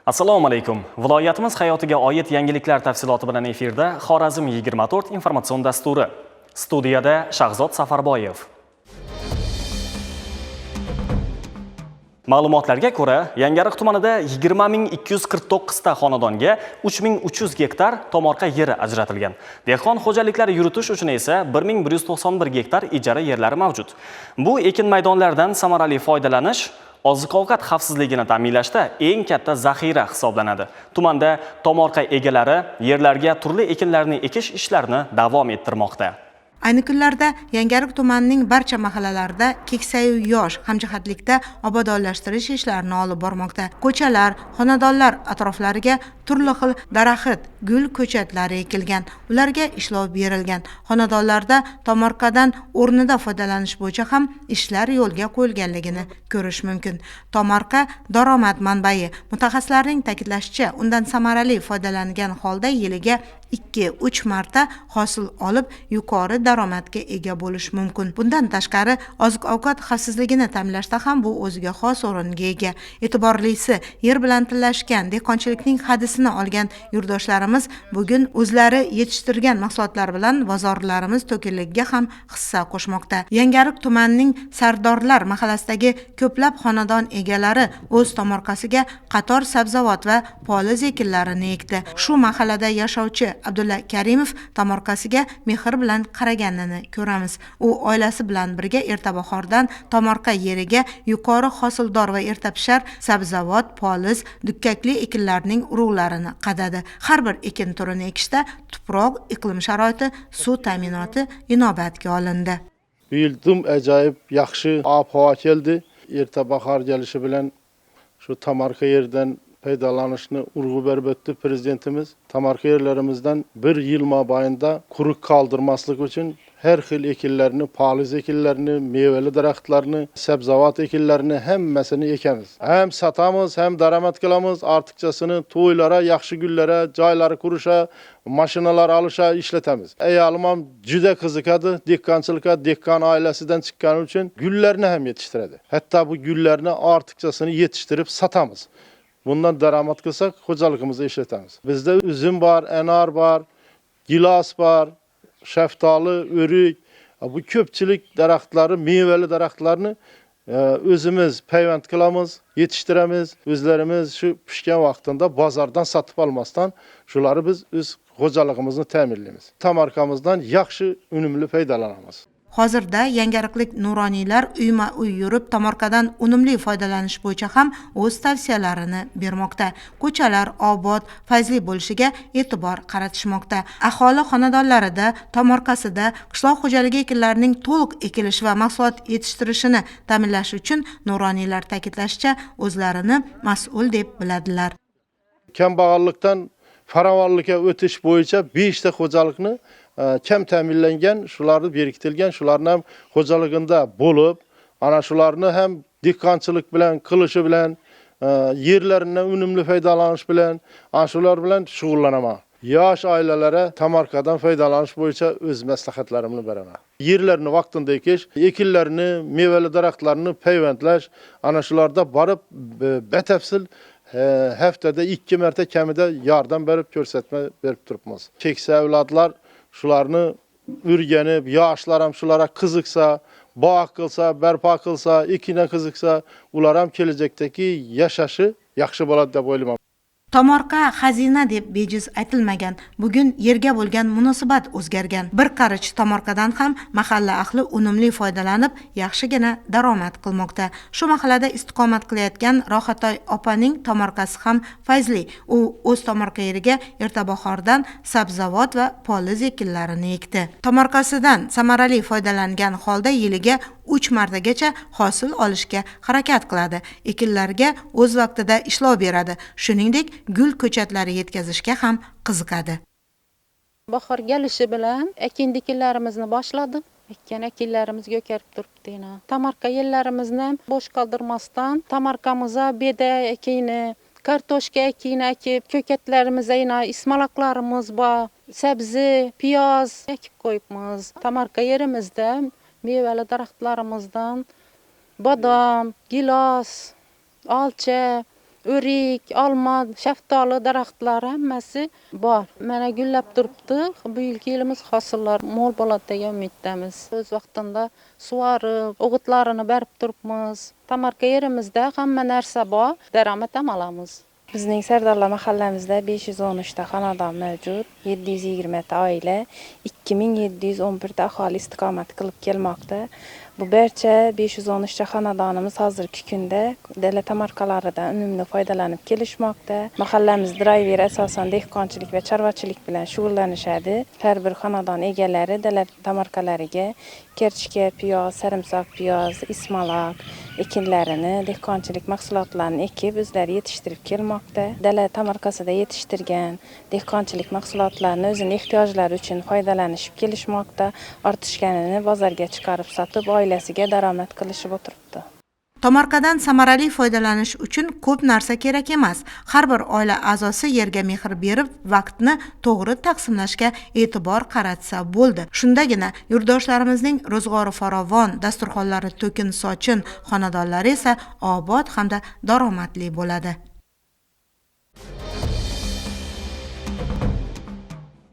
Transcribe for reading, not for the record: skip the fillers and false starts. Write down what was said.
Assalomu alaykum. Viloyatimiz hayotiga oid yangiliklar tafsiloti bilan efirda Xorazm 24 informatsion dasturi. Studiyada Shahzod Safarboyev. Ma'lumotlarga ko'ra, Yangiariq tumanida 20.249 ta xonadonga 3.300 gektar tomorqa yeri ajratilgan. Dehqon xo'jaliklari yuritish uchun esa 1.191 gektar ijara yerlari mavjud. Bu ekin maydonlaridan samarali foydalanish oziq-ovqat xavfsizligini ta'minlashda eng katta zaxira hisoblanadi. Tumanda tomorqa egalari yerlarga turli ekinlarni ekish ishlarini davom ettirmoqda. Ayni kunlarda Yangiariq tumanining barcha mahallalarida keksayu yosh hamjihatlikda obodonlashtirish ishlarini olib bormoqda. Ko'chalar, xonadonlar atroflariga turli xil daraxt, gul ko'chatlari ekilgan, ularga ishlov berilgan. Xonadonlarda tomorqadan o'rnida foydalanish bo'yicha ham ishlar yo'lga qo'yilganligini ko'rish mumkin. Tomorqa daromad manbai. Mutaxassislarning ta'kidlashicha, undan samarali foydalangan holda yiliga 2-3 marta hosil olib, yuqori daromadga ega bo'lish mumkin. Bundan tashqari, oziq-ovqat xavfsizligini ta'minlashda ham bu o'ziga xos o'ringa ega. E'tiborlisi, yer bilan tillashgan dehqonchilikning hadisini olgan yurtdoshlarimiz bugun o'zlari yetishtirgan mahsulotlar bilan bozorlarimiz to'kinligiga ham hissa qo'shmoqda. Yangiariq tumanining Sardorlar mahallasidagi ko'plab xonadon egalari o'z tomorqasiga qator sabzavot va poliz ekinlarini ekdi. Shu mahallada yashovchi Abdulla Karimov tomorqasiga mehr bilan qaraganini ko'ramiz. U oilasi bilan birga erta bahordan tomorqa yeriga yuqori hosildor va erta pishar sabzavot, poliz, dukkakli ekinlarning urug'larini qadadi. Har bir ekin turini ekishda tuproq, iqlim sharoiti, suv ta'minoti inobatga olindi. Bu yil ajoyib yaxshi ob-havo keldi. Erta bahor kelishi bilan shu tomorqa yerdan foydalanishni urg'u berib o'tdi prezidentimiz. Tomorqa yerlarimizdan bir yil mobaynida quruq qoldirmaslik uchun her xil ekinlarni, poliz ekinlarini, meyveli daraxtlarni, sabzavot ekinlarini hammasini ekamiz. Hem satamiz, hem daromad qilamiz. Ortiqchasini to'ylara, yaxshi kunlara, joylari qurisha, mashinalar olisha ishlatamiz. Ayolim ham juda qiziqadi dehqonchilikka, dehqon oilasidan chiqqani uchun gullarni ham yetishtiradi. Hatto bu gullarni ortiqchasini yetishtirib satamiz. Bundan daromad qilsak, xo'jaligimizda ishlatamiz. Bizda uzum bor, anar bor, gilos bor, shaftoli, o'rik, bu ko'pchilik daraxtlari, meyveli daraxtlarni o'zimiz payvand qilamiz, yetishtiramiz. O'zlarimiz shu pishgan vaqtida bozordan sotib olmasdan shularni biz o'z xo'jaligimizni ta'minlaymiz. Tomorqamizdan yaxshi, unumli foydalanamiz. Hozirda yangiariqlik nuroniylar uyma-uy yurib tomorqadan unumli foydalanish bo'yicha ham o'z tavsiyalarini bermoqda. Ko'chalar obod, fayzli bo'lishiga e'tibor qaratishmoqda. Aholi xonadonlarida, tomorqasida qishloq xo'jaligi ekinlarining to'liq ekilishi va mahsulot yetishtirishini ta'minlash uchun nuroniylar ta'kidlashicha o'zlarini mas'ul deb biladilar. Kambag'allikdan farovonlikka o'tish bo'yicha 5 ta xo'jalikni kam ta'minlangan, shularni berkitilgan, shularni ham xo'jaligida bo'lib, ana shularni ham dehqonchilik bilan qilishi bilan, yerlaridan unumli foydalanish bilan, ana shular bilan shug'ullanaman. Yosh oilalara tomorqadan foydalanish bo'yicha o'z maslahatlarimni beraman. Yerlarni vaqtida ekish, ekinlarni, mevali daraxtlarni payvandlash, ana shularda borib batafsil haftada 2 marta kamida yordam berib ko'rsatma berib turibmiz. Keksa avlodlar shularni o'rganib, yoshlar ham shularga qiziqsa, bog' qilsa, barpo qilsa, ekina qiziqsa, ular ham kelajakdagi yashashi yaxshi bo'ladi deb o'ylayman. Tomorqa xazina deb bejiz aytilmagan. Bugun yerga bo'lgan munosabat o'zgargan. Bir qarich tomorqadan ham mahalla ahli unumli foydalanib, yaxshigina daromad qilmoqda. Shu mahallada istiqomat qilayotgan Rohatoy opaning tomorqasi ham fayzli. U o'z tomorqa yeriga erta bahordan sabzavot va poliz ekinlarini ekdi. Tomorqasidan samarali foydalangan holda yiliga 3 martagacha hosil olishga harakat qiladi. Ekinlarga o'z vaqtida ishlov beradi. Shuningdek, gul ko'chatlari yetkazishga ham qiziqadi. Bahor kelishi bilan ekin-dikinlarimizni boshladim. Ekinlarimiz ko'karib turibdi. Tomorqa yerlarimizni ham bo'sh qoldirmasdan, tomorqamizga beda ekini, kartoshka ekini ekib, ko'katlarimizga ismaloqlarimiz bor, sabzi, piyoz ekib qo'yibmiz. Tomorqa yerimizda mevali daraxtlarimizdan bodom, gilos, olcha, o'rik, olma, shaftoli daraxtlari hammasi bor. Mana gullab turibdi. Bu yilgi yilimiz hosillar mo'l bo'ladi degan umiddamiz. O'z vaqtida sug'orib, o'g'itlarini berib turibmiz. Tamarka yerimizda hamma narsa bor, daromad ham olamiz. Bizning Sardorlar mahallamizda 513 ta xonadon mavjud, 720 ta oila, 2711 ta aholi istiqomat qilib kelmoqda. Bu barcha 513 ta xonadonimiz hozirgi kunda dala tamarkalaridan unumli foydalanib kelishmoqda. Mahallamiz drayveri asosan dehqonchilik va chorvachilik bilan shug'ullanishadi. Har bir xonadon egalari dala tamarkalariga kerchka, piyoz, sarimsoq, piyoz, ismaloq ekinlarini, dehqonchilik mahsulotlarini ekib o'zlari yetishtirib kelmoqda. Dala tamarkasida yetishtirgan dehqonchilik mahsulotlarini o'zining ehtiyojlari uchun foydalanishib kelishmoqda. Ortishganini bozorga chiqarib sotib, oilasiga daromad qilishib o'tiribdi. Tomorqadan samarali foydalanish uchun ko'p narsa kerak emas. Har bir oila a'zosi yerga mehr berib, vaqtni to'g'ri taqsimlashga e'tibor qaratsa bo'ldi. Shundagina yurtdoshlarimizning ro'zg'ori farovon, dasturxonlari to'kin sochin, xonadonlari esa obod hamda daromadli bo'ladi.